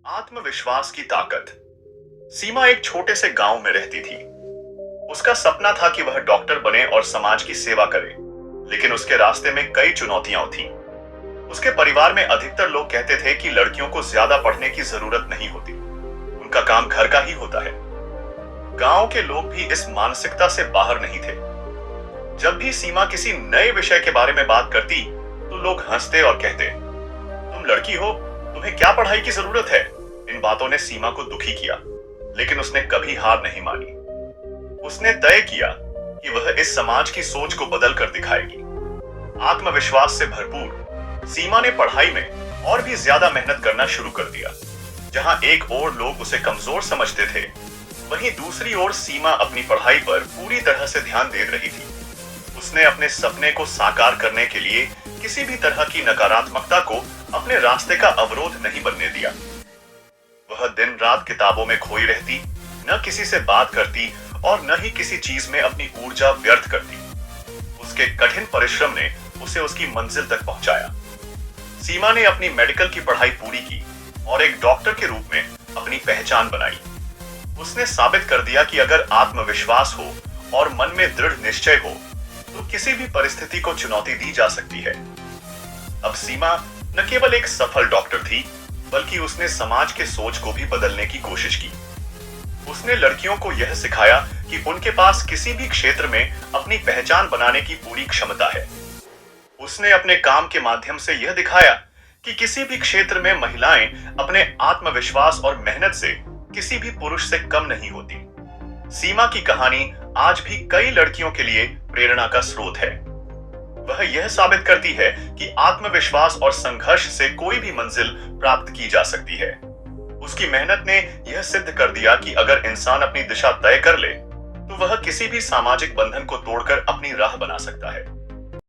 आत्मविश्वास की ताकत। सीमा एक छोटे से गांव में रहती थी। उसका सपना था कि वह डॉक्टर बने और समाज की सेवा करे, लेकिन उसके रास्ते में कई चुनौतियां थीं। उसके परिवार में अधिकतर लोग कहते थे कि लड़कियों को ज्यादा पढ़ने की जरूरत नहीं होती, उनका काम घर का ही होता है। गांव के लोग भी इस मानसिकता से बाहर नहीं थे। जब भी सीमा किसी नए विषय के बारे में बात करती, तो लोग हंसते और कहते, तुम लड़की हो, तुम्हें क्या पढ़ाई की जरूरत है। इन बातों ने सीमा को दुखी किया, लेकिन उसने कभी हार नहीं मानी। उसने तय किया कि वह इस समाज की सोच को बदल कर दिखाएगी। आत्मविश्वास से भरपूर सीमा ने पढ़ाई में और भी ज्यादा मेहनत करना शुरू कर दिया। जहां एक ओर लोग उसे कमजोर समझते थे, वहीं दूसरी ओर सीमा अपनी पढ़ाई पर पूरी तरह से ध्यान दे रही थी। उसने अपने सपने को साकार करने के लिए किसी भी तरह की नकारात्मकता को अपने रास्ते का अवरोध नहीं बनने दिया। वह दिन रात किताबों में खोई रहती, न किसी से बात करती और न ही किसी चीज में अपनी ऊर्जा व्यर्थ करती। उसके कठिन परिश्रम ने उसे उसकी मंजिल तक पहुंचाया। सीमा ने अपनी मेडिकल की पढ़ाई पूरी की और एक डॉक्टर के रूप में अपनी पहचान बनाई। उसने साबित कर दिया कि अगर आत्मविश्वास हो और मन में दृढ़ निश्चय हो, तो किसी भी परिस्थिति को चुनौती दी जा सकती है। अब सीमा न केवल एक सफल डॉक्टर थी, बल्कि उसने समाज के सोच को भी बदलने की कोशिश की। उसने लड़कियों को यह सिखाया कि उनके पास किसी भी क्षेत्र में अपनी पहचान बनाने की पूरी क्षमता है। उसने अपने काम के माध्यम से यह दिखाया कि किसी भी क्षेत्र में महिलाएं अपने आत्मविश्वास और मेहनत से किसी भी पुरुष से कम नहीं होती। सीमा की कहानी आज भी कई लड़कियों के लिए प्रेरणा का स्रोत है। वह यह साबित करती है कि आत्मविश्वास और संघर्ष से कोई भी मंजिल प्राप्त की जा सकती है। उसकी मेहनत ने यह सिद्ध कर दिया कि अगर इंसान अपनी दिशा तय कर ले, तो वह किसी भी सामाजिक बंधन को तोड़कर अपनी राह बना सकता है।